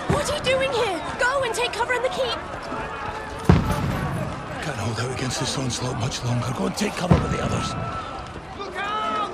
What are you doing here? Go and take cover in the keep! Can't hold out against this onslaught much longer. Go and take cover with the others. Look out!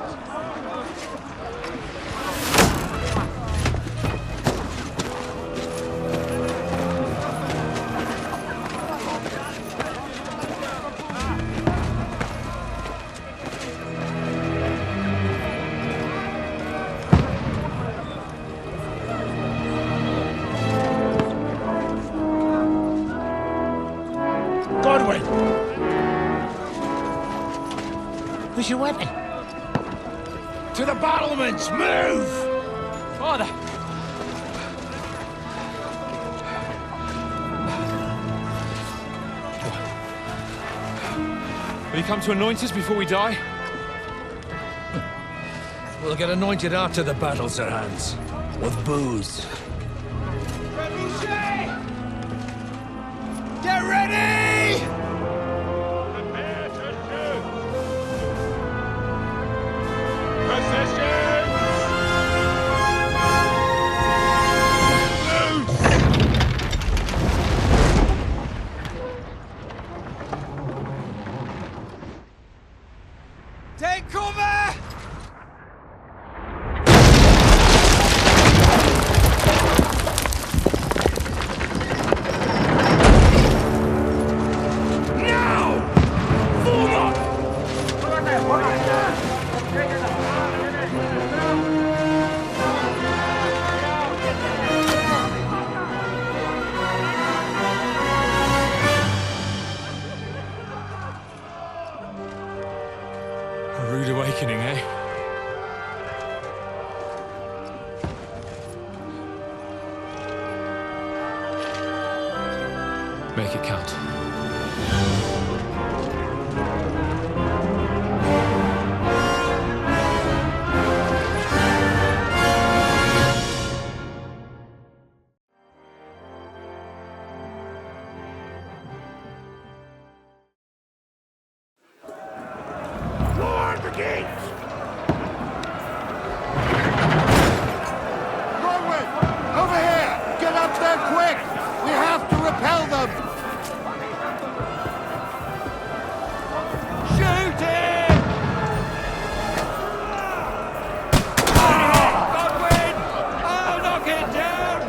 Where's your weapon? To the battlements! Move! Father! Will you come to anoint us before we die? We'll get anointed after the battle, Sir Hans. With booze. Get ready! Prepare to shoot! Positions! Take cover! A rude awakening, eh? Make it count. Lord the gates! Norwood! Over here! Get up there quick! We have to repel them! Shoot him! Godwin! Oh, knock it down!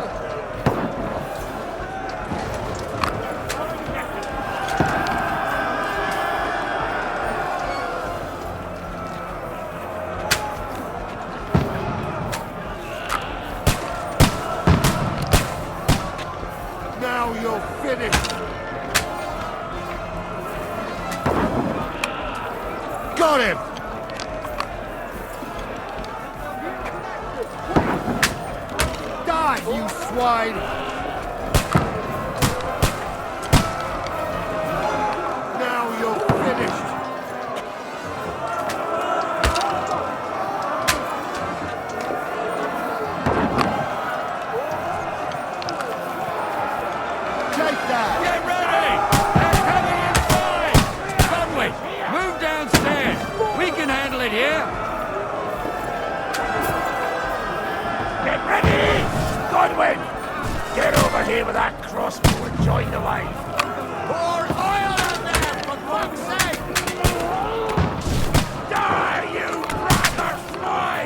Now you're finished! Got him! Die, you swine! Now you're finished! Take that! Get ready! They're coming inside! Conway, move downstairs! We can handle it here! Get ready! Godwin! Get over here with that crossbow and join the line! Pour oil on them, for fuck's sake! Die, you brother fly!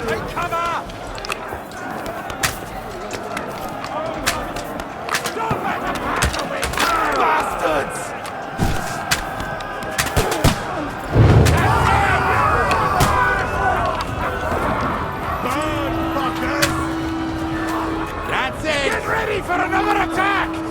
Take cover! Don't let them handle me! Bastards! Burn, fuckers! That's it! Get ready for another attack!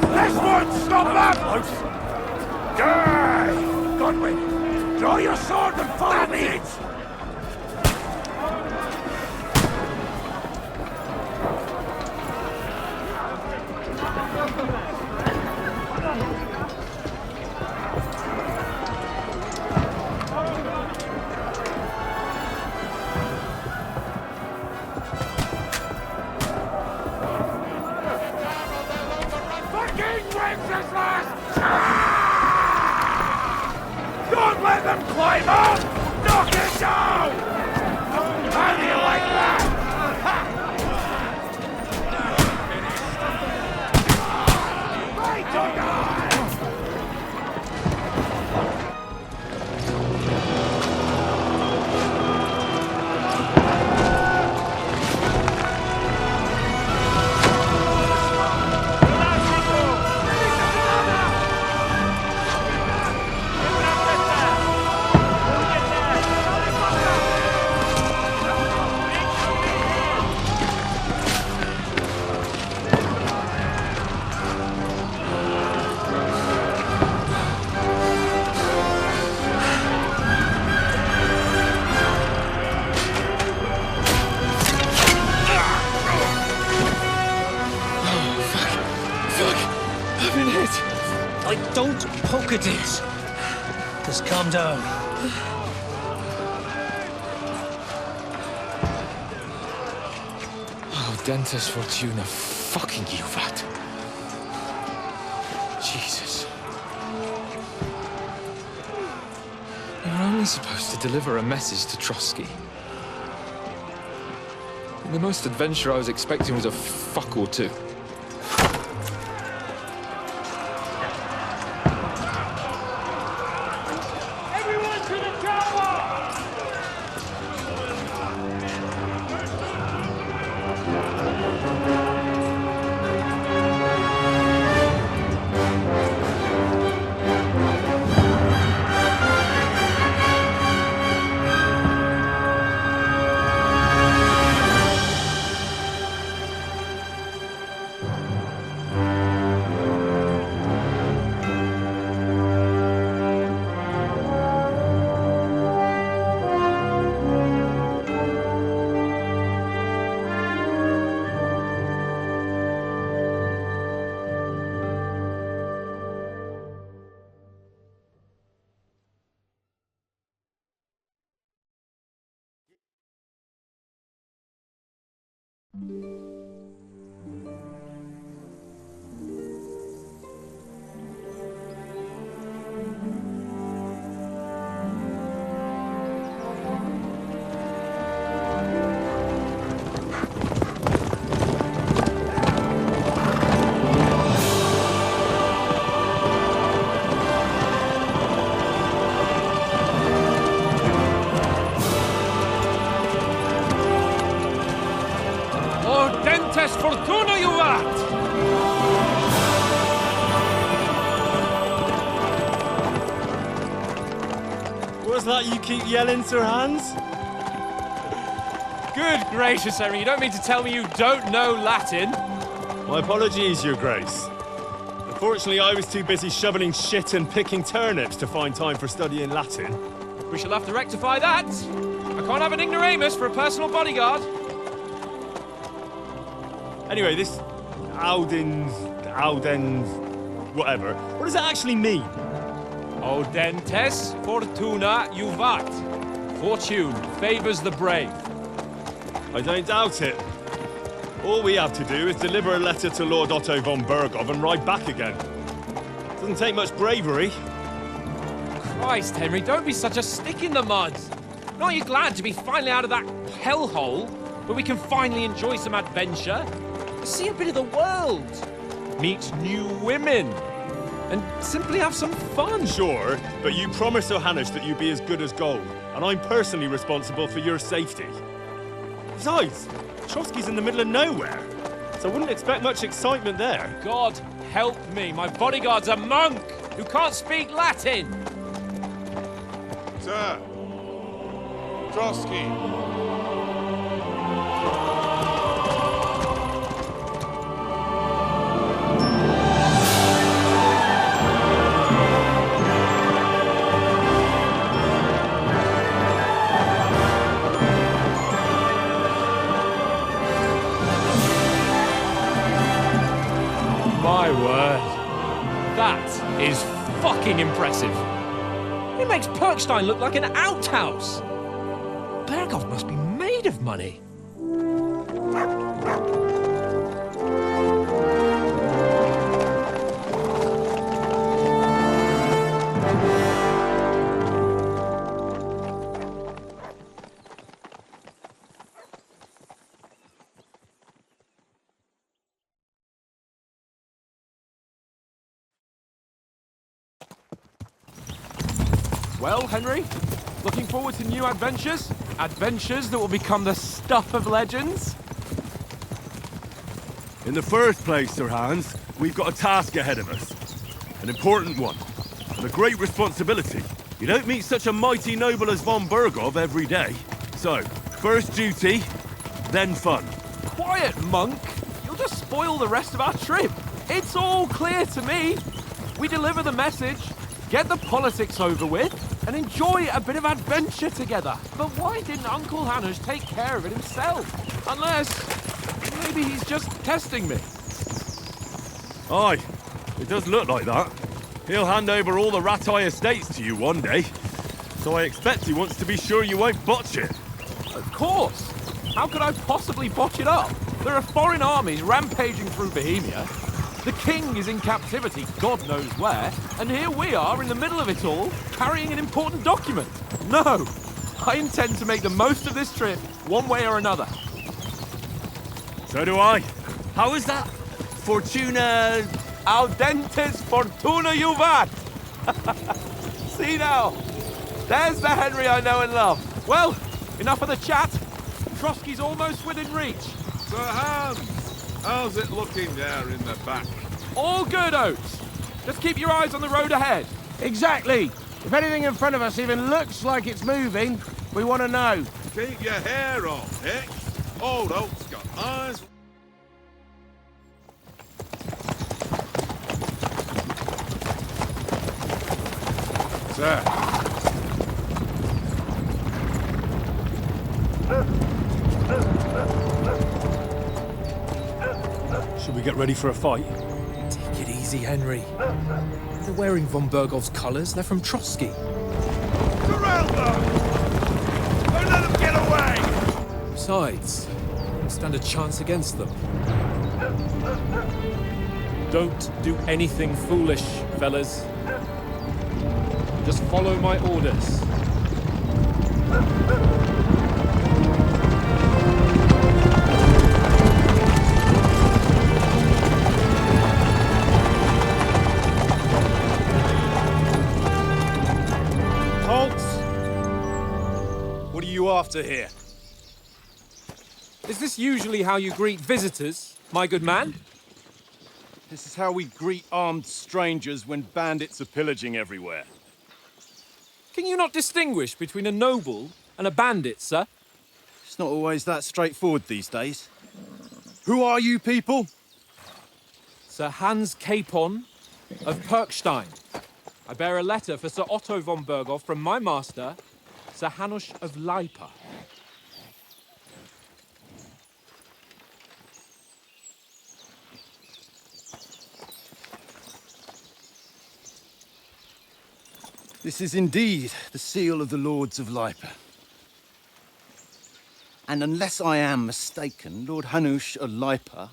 at this. Just calm down. Oh, Dentes Fortuna, fucking you, that. Jesus. You're only supposed to deliver a message to Trotsky. And the most adventure I was expecting was a fuck or two. Fortuna, you art! What's that you keep yelling, Sir Hans? Good gracious, Henry, you don't mean to tell me you don't know Latin? My apologies, Your Grace. Unfortunately, I was too busy shoveling shit and picking turnips to find time for studying Latin. We shall have to rectify that. I can't have an ignoramus for a personal bodyguard. Anyway, this Audens, whatever. What does that actually mean? Audentes Fortuna Juvat. Fortune favors the brave. I don't doubt it. All we have to do is deliver a letter to Lord Otto von Bergov and ride back again. Doesn't take much bravery. Christ, Henry, don't be such a stick in the mud. Aren't you glad to be finally out of that hellhole where we can finally enjoy some adventure? See a bit of the world, meet new women, and simply have some fun. Sure, but you promised Johannes that you'd be as good as gold, and I'm personally responsible for your safety. Besides, Trotsky's in the middle of nowhere, so I wouldn't expect much excitement there. God help me, my bodyguard's a monk who can't speak Latin. Sir, Trotsky. My word. That is fucking impressive. It makes Perkstein look like an outhouse. Bergov must be made of money. Well, Henry, looking forward to new adventures? Adventures that will become the stuff of legends? In the first place, Sir Hans, we've got a task ahead of us. An important one. And a great responsibility. You don't meet such a mighty noble as von Bergov every day. So, first duty, then fun. Quiet, monk! You'll just spoil the rest of our trip. It's all clear to me. We deliver the message, get the politics over with, and enjoy a bit of adventure together. But why didn't Uncle Hannes take care of it himself? Unless, maybe he's just testing me. Aye, it does look like that. He'll hand over all the Ratai estates to you one day. So I expect he wants to be sure you won't botch it. Of course. How could I possibly botch it up? There are foreign armies rampaging through Bohemia. The king is in captivity, God knows where, and here we are in the middle of it all, carrying an important document. No, I intend to make the most of this trip, one way or another. So do I. How is that? Fortuna... Audentes fortuna juvat! See now, there's the Henry I know and love. Well, enough of the chat. Trotsky's almost within reach. Sir Hans, how's it looking there in the back? All good, Oates. Just keep your eyes on the road ahead. Exactly. If anything in front of us even looks like it's moving, we want to know. Keep your hair on, Hick. Old Oak's got eyes. Sir. Should we get ready for a fight? Take it easy, Henry. They're wearing von Bergov's colours. They're from Trotsky. Corral them! Don't let them get away! Besides, we stand a chance against them. Don't do anything foolish, fellas. Just follow my orders. Halt! What are you after here? Is this usually how you greet visitors, my good man? This is how we greet armed strangers when bandits are pillaging everywhere. Can you not distinguish between a noble and a bandit, sir? It's not always that straightforward these days. Who are you people? Sir Hans Capon of Perkstein. I bear a letter for Sir Otto von Berghoff from my master, Sir Hanush of Lipa. This is indeed the seal of the Lords of Lipa. And unless I am mistaken, Lord Hanush of Lipa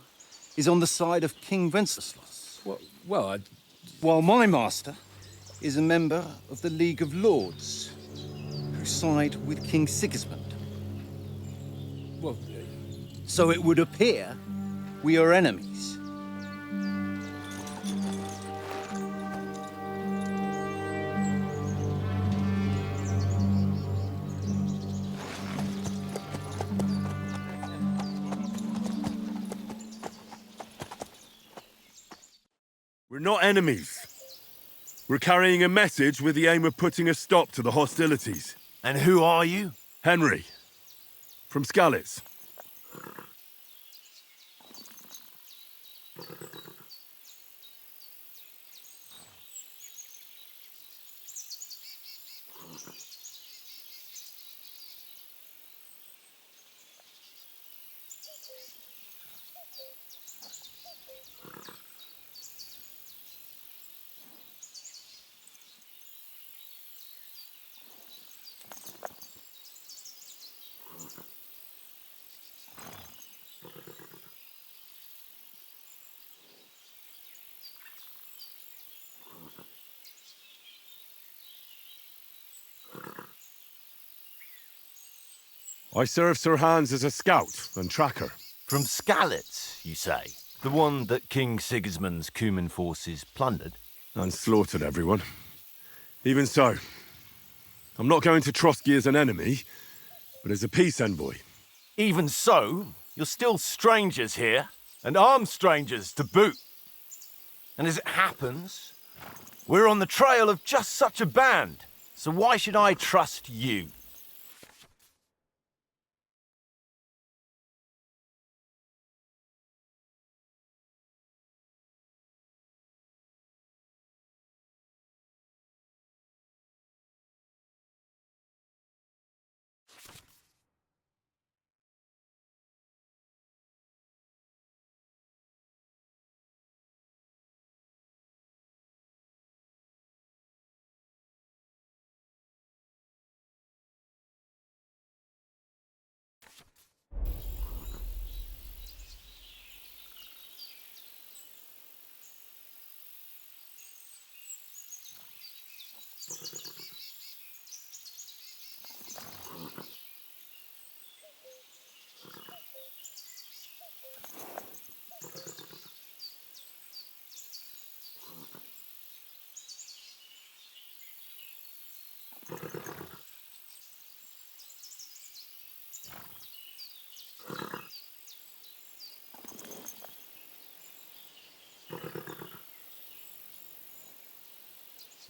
is on the side of King Wenceslas. While my master is a member of the League of Lords, who side with King Sigismund. So it would appear we are enemies. We're not enemies. We're carrying a message with the aim of putting a stop to the hostilities. And who are you? Henry. From Skalitz. I serve Sir Hans as a scout and tracker. From Skalitz, you say? The one that King Sigismund's Cuman forces plundered? And slaughtered everyone. Even so, I'm not going to Trotsky as an enemy, but as a peace envoy. Even so, you're still strangers here, and armed strangers to boot. And as it happens, we're on the trail of just such a band, so why should I trust you?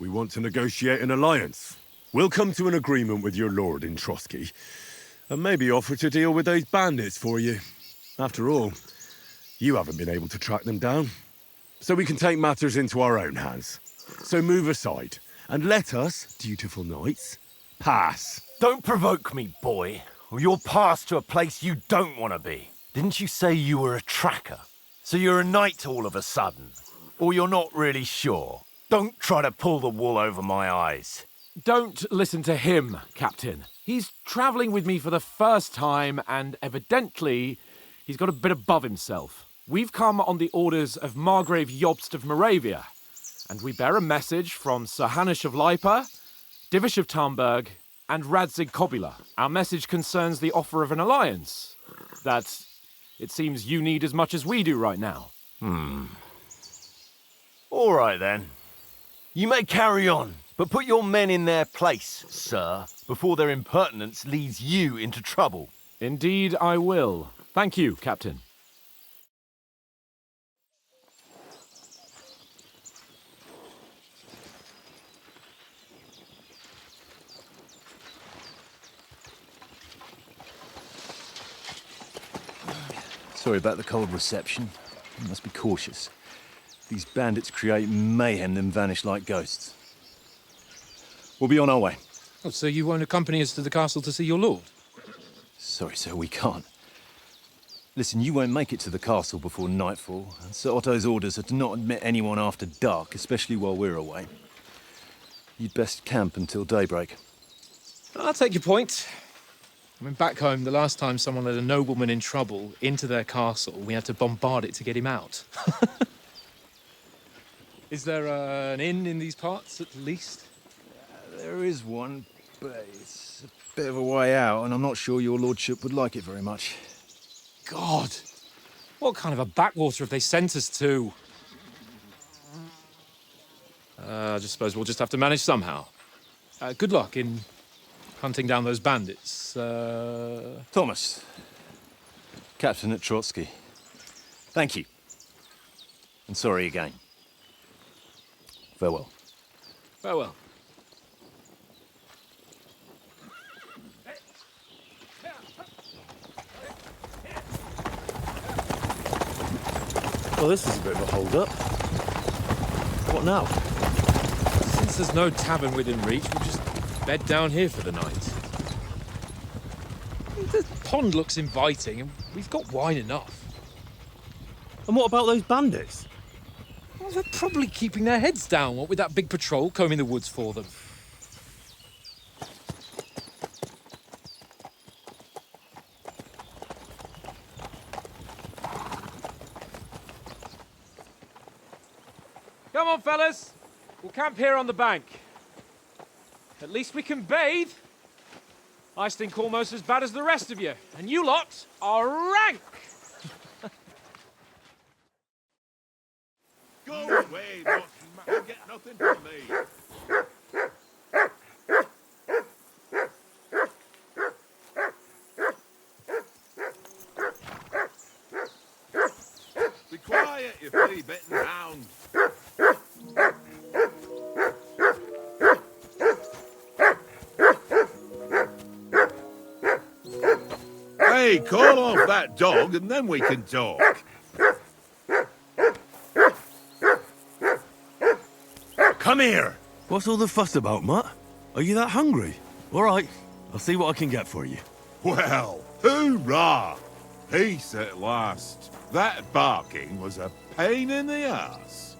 We want to negotiate an alliance. We'll come to an agreement with your lord in Trotsky, and maybe offer to deal with those bandits for you. After all, you haven't been able to track them down. So we can take matters into our own hands. So move aside, and let us, dutiful knights, pass. Don't provoke me, boy, or you'll pass to a place you don't want to be. Didn't you say you were a tracker? So you're a knight all of a sudden? Or you're not really sure? Don't try to pull the wool over my eyes. Don't listen to him, Captain. He's travelling with me for the first time, and evidently, he's got a bit above himself. We've come on the orders of Margrave Jobst of Moravia, and we bear a message from Sir Hanush of Lipa, Divish of Tarnberg, and Radzig Kobula. Our message concerns the offer of an alliance that it seems you need as much as we do right now. All right, then. You may carry on, but put your men in their place, sir, before their impertinence leads you into trouble. Indeed, I will. Thank you, Captain. Sorry about the cold reception. You must be cautious. These bandits create mayhem, then vanish like ghosts. We'll be on our way. Oh, so you won't accompany us to the castle to see your lord? Sorry, sir, we can't. Listen, you won't make it to the castle before nightfall, and Sir Otto's orders are to not admit anyone after dark, especially while we're away. You'd best camp until daybreak. I'll take your point. I mean, back home, the last time someone let a nobleman in trouble into their castle, we had to bombard it to get him out. Is there an inn in these parts, at least? There is one, but it's a bit of a way out, and I'm not sure your lordship would like it very much. God! What kind of a backwater have they sent us to? I just suppose we'll just have to manage somehow. Good luck in hunting down those bandits. Thomas, Captain at Trotsky. Thank you. And sorry again. Farewell. Farewell. Well, this is a bit of a hold-up. What now? Since there's no tavern within reach, we'll just bed down here for the night. The pond looks inviting, and we've got wine enough. And what about those bandits? Well, they're probably keeping their heads down, what with that big patrol combing the woods for them. Come on, fellas. We'll camp here on the bank. At least we can bathe. I stink almost as bad as the rest of you, and you lot are rank. Go away, Watson. You'll get nothing from me. Be quiet, you flea-bitten hound. Hey, call off that dog and then we can talk. Come here! What's all the fuss about, Mutt? Are you that hungry? All right, I'll see what I can get for you. Well, hoorah! Peace at last. That barking was a pain in the ass.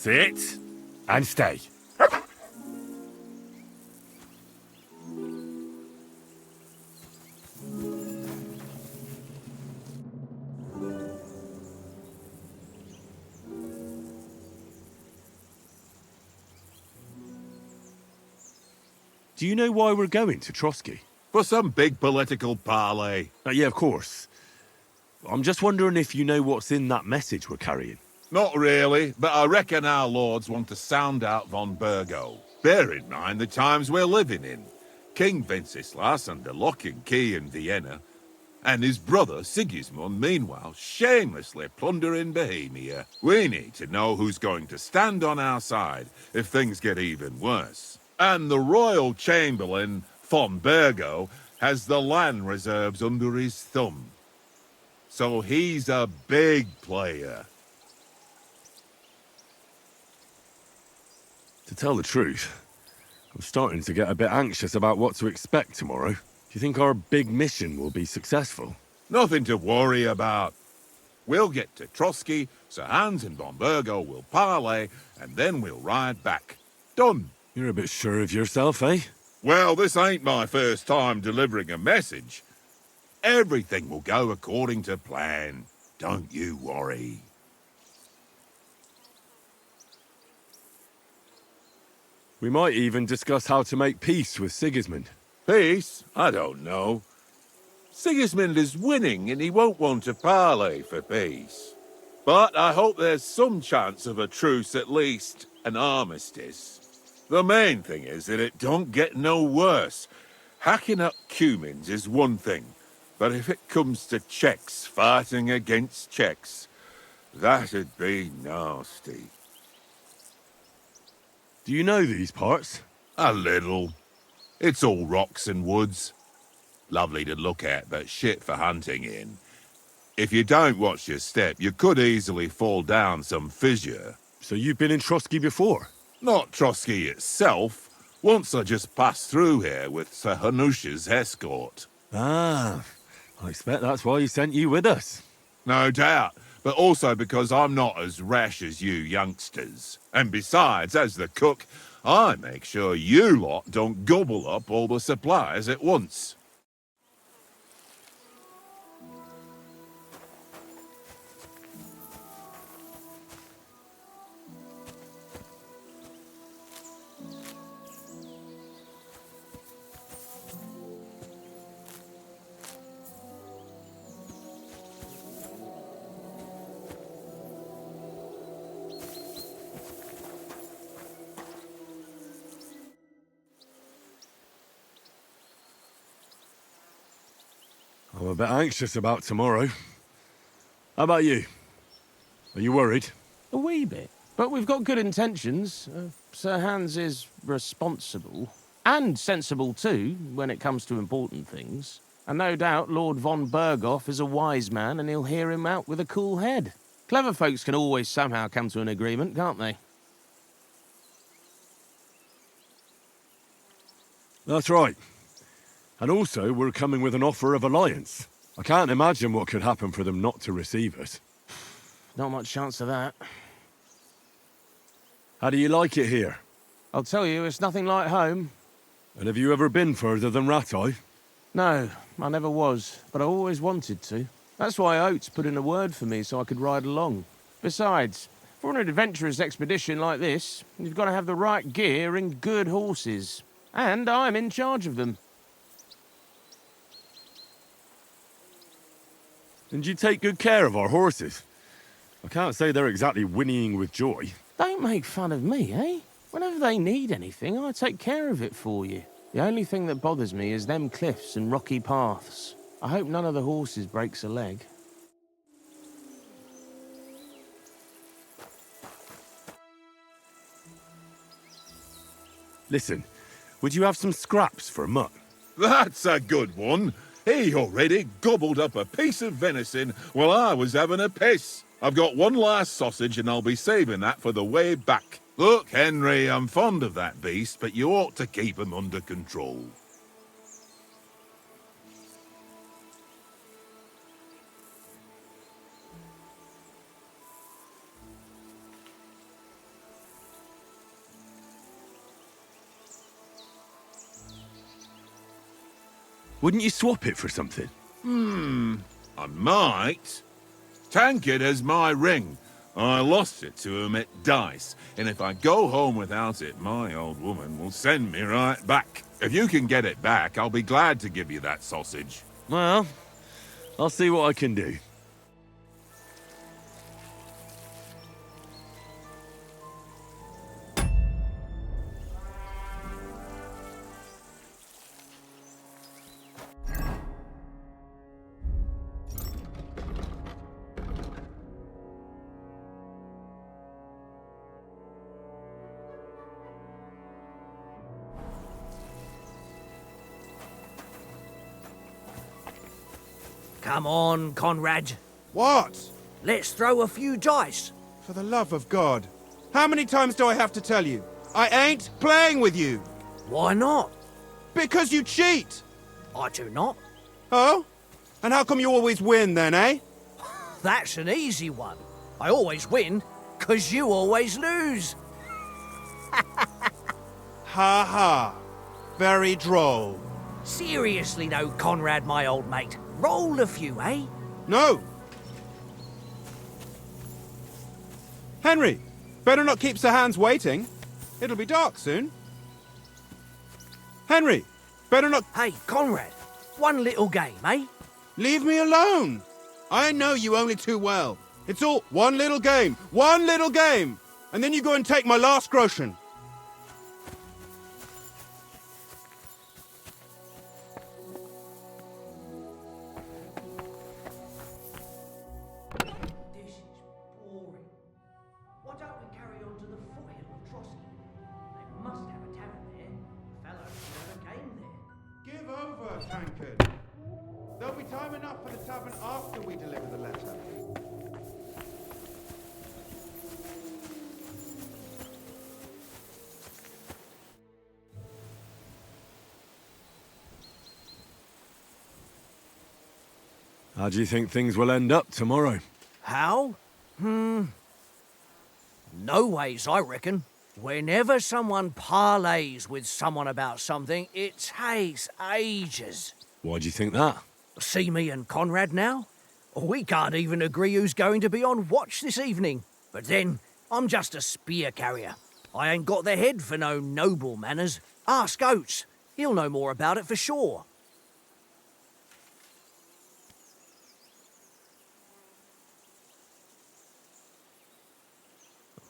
Sit and stay. Do you know why we're going to Trotsky? For some big political parley. Yeah, of course. I'm just wondering if you know what's in that message we're carrying. Not really, but I reckon our lords want to sound out von Burgo. Bear in mind the times we're living in. King Wenceslas under lock and key in Vienna, and his brother Sigismund, meanwhile, shamelessly plundering Bohemia. We need to know who's going to stand on our side if things get even worse. And the royal chamberlain, von Burgo, has the land reserves under his thumb. So he's a big player. To tell the truth, I'm starting to get a bit anxious about what to expect tomorrow. Do you think our big mission will be successful? Nothing to worry about. We'll get to Trotsky, Sir Hans and von Burgo will parley, and then we'll ride back. Done. You're a bit sure of yourself, eh? Well, this ain't my first time delivering a message. Everything will go according to plan. Don't you worry. We might even discuss how to make peace with Sigismund. Peace? I don't know. Sigismund is winning and he won't want to parley for peace. But I hope there's some chance of a truce, at least an armistice. The main thing is that it don't get no worse. Hacking up Cumins is one thing, but if it comes to Czechs fighting against Czechs, that'd be nasty. Do you know these parts? A little. It's all rocks and woods. Lovely to look at, but shit for hunting in. If you don't watch your step, you could easily fall down some fissure. So you've been in Trotsky before? Not Trotsky itself. Once I just passed through here with Sir Hanush's escort. Ah, I expect that's why he sent you with us. No doubt, but also because I'm not as rash as you youngsters. And besides, as the cook, I make sure you lot don't gobble up all the supplies at once. I'm a bit anxious about tomorrow. How about you? Are you worried? A wee bit. But we've got good intentions. Sir Hans is responsible. And sensible too, when it comes to important things. And no doubt Lord von Berghoff is a wise man and he'll hear him out with a cool head. Clever folks can always somehow come to an agreement, can't they? That's right. And also, we're coming with an offer of alliance. I can't imagine what could happen for them not to receive us. Not much chance of that. How do you like it here? I'll tell you, it's nothing like home. And have you ever been further than Rattay? No, I never was, but I always wanted to. That's why Oates put in a word for me so I could ride along. Besides, for an adventurous expedition like this, you've got to have the right gear and good horses. And I'm in charge of them. And you take good care of our horses. I can't say they're exactly whinnying with joy. Don't make fun of me, eh? Whenever they need anything, I take care of it for you. The only thing that bothers me is them cliffs and rocky paths. I hope none of the horses breaks a leg. Listen, would you have some scraps for a mutt? That's a good one. He already gobbled up a piece of venison while I was having a piss. I've got one last sausage and I'll be saving that for the way back. Look, Henry, I'm fond of that beast, but you ought to keep him under control. Wouldn't you swap it for something? I might. Tankard has my ring. I lost it to him at dice, and if I go home without it, my old woman will send me right back. If you can get it back, I'll be glad to give you that sausage. Well, I'll see what I can do. Come on, Conrad. What? Let's throw a few dice. For the love of God. How many times do I have to tell you? I ain't playing with you. Why not? Because you cheat. I do not. Oh? And how come you always win then, eh? That's an easy one. I always win, 'cause you always lose. Ha ha. Very droll. Seriously though, Conrad, my old mate. Roll a few, eh? No. Henry, better not keep Sir Hans waiting. It'll be dark soon. Henry, better not... Hey, Conrad, one little game, eh? Leave me alone. I know you only too well. It's all one little game, and then you go and take my last groschen. This is boring. Why don't we carry on to the foothill of Trotsky? They must have a tavern there. Fellows never came there. Give over, Tankard. There'll be time enough for the tavern after we deliver the letter. How do you think things will end up tomorrow? How? No ways, I reckon. Whenever someone parleys with someone about something, it takes ages. Why do you think that? See me and Conrad now? We can't even agree who's going to be on watch this evening. But then, I'm just a spear carrier. I ain't got the head for no noble manners. Ask Oates. He'll know more about it for sure.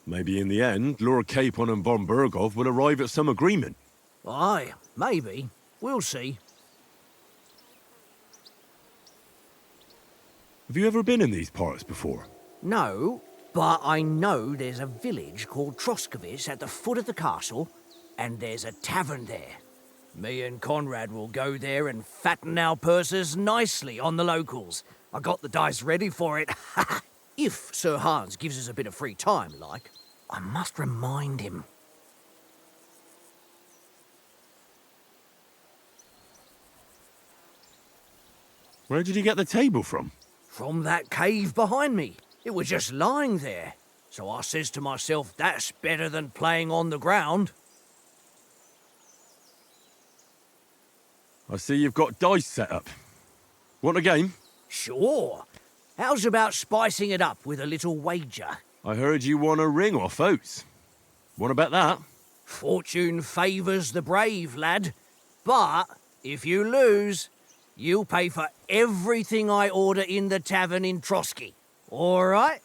Maybe in the end, Lord Capon and von Berghoff will arrive at some agreement. Aye, maybe. We'll see. Have you ever been in these parts before? No, but I know there's a village called Troskowitz at the foot of the castle, and there's a tavern there. Me and Conrad will go there and fatten our purses nicely on the locals. I got the dice ready for it. If Sir Hans gives us a bit of free time, like. I must remind him. Where did you get the table from? From that cave behind me. It was just lying there. So I says to myself, that's better than playing on the ground. I see you've got dice set up. Want a game? Sure. How's about spicing it up with a little wager? I heard you won a ring off Oates. Want to bet that? Fortune favours the brave, lad. But if you lose, you'll pay for everything I order in the tavern in Trotsky. All right?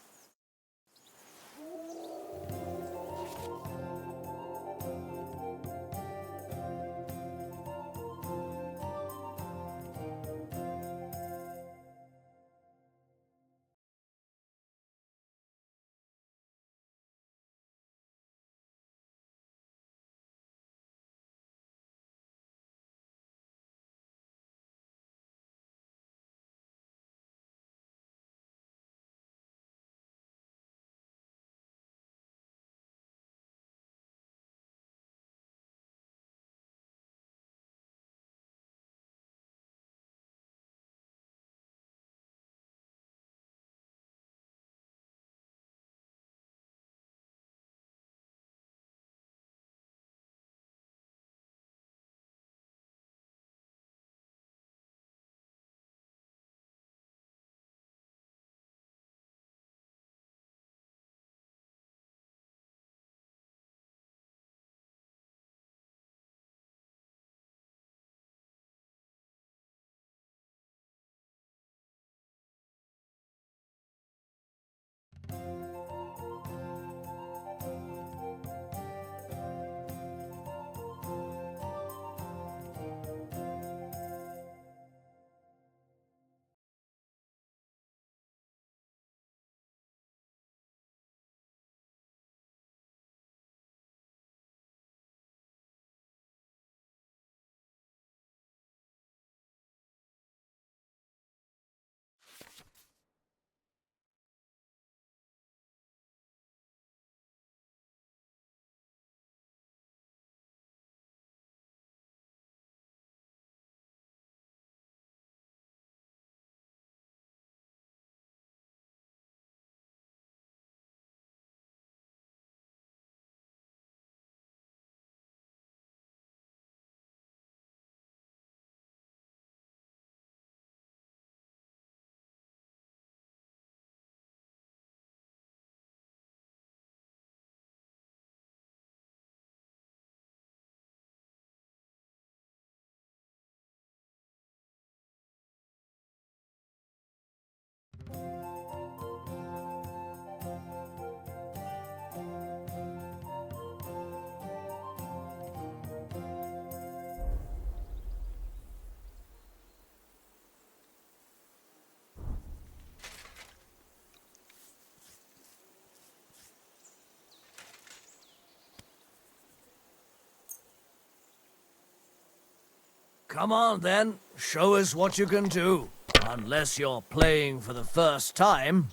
Come on, then. Show us what you can do. Unless you're playing for the first time.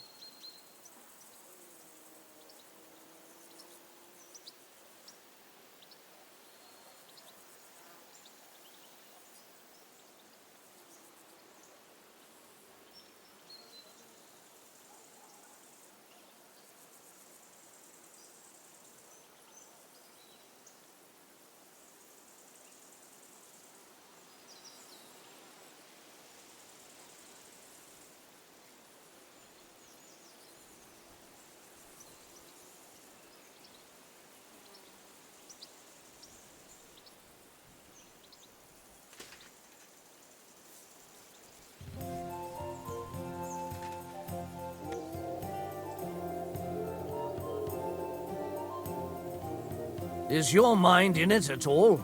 Is your mind in it at all?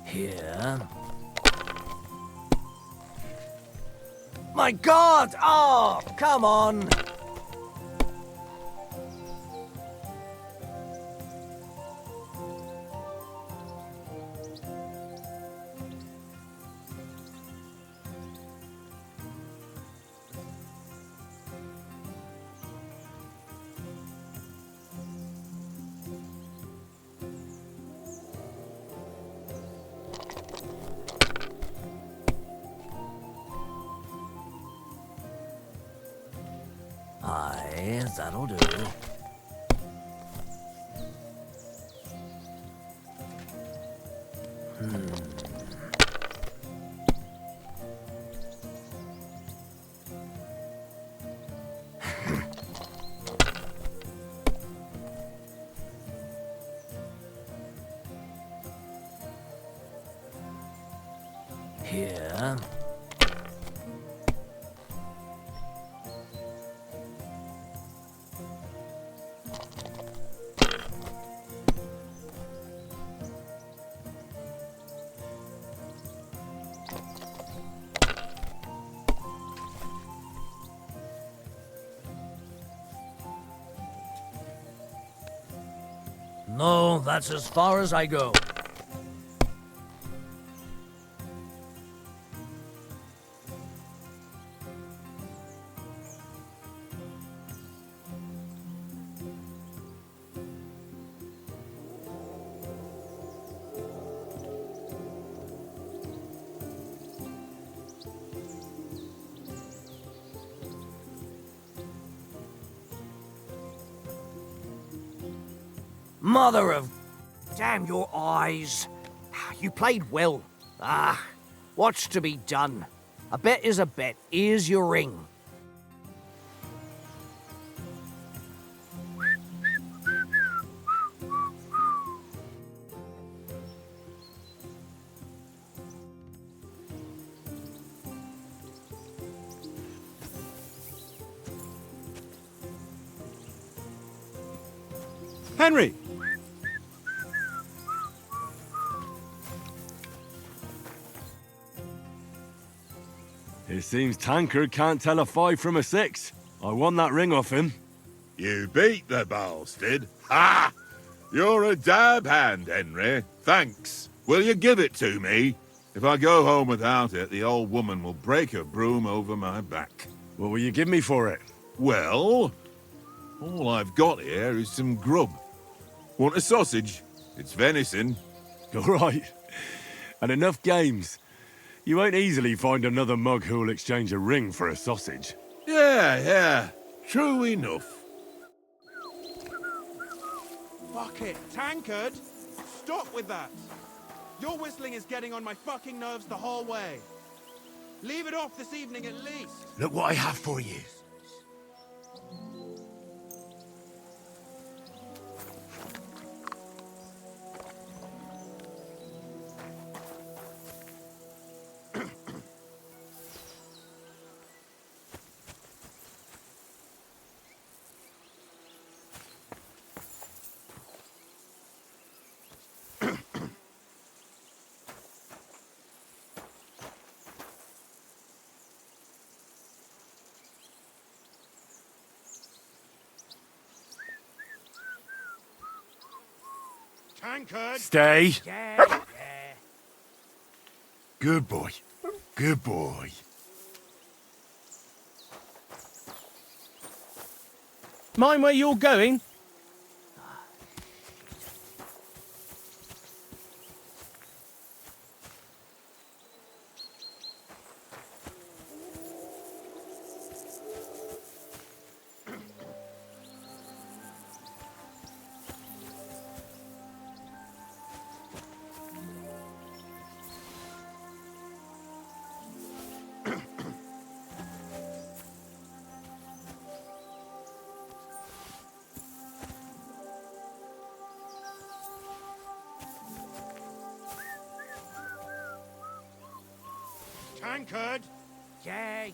Here. My God! Oh, come on! Aye, that'll do. Here. No, that's as far as I go. Mother of... Damn your eyes. You played well. What's to be done? A bet is a bet. Here's your ring. Henry! It seems Tankard can't tell a 5 from a 6. I won that ring off him. You beat the bastard. Ha! You're a dab hand, Henry. Thanks. Will you give it to me? If I go home without it, the old woman will break her broom over my back. What will you give me for it? Well, all I've got here is some grub. Want a sausage? It's venison. All right. And enough games. You won't easily find another mug who'll exchange a ring for a sausage. Yeah. True enough. Fuck it, Tankard! Stop with that! Your whistling is getting on my fucking nerves the whole way. Leave it off this evening at least. Look what I have for you. Tankard! Stay. Yeah, yeah. Good boy. Good boy. Mind where you're going? Tankard! Yeah,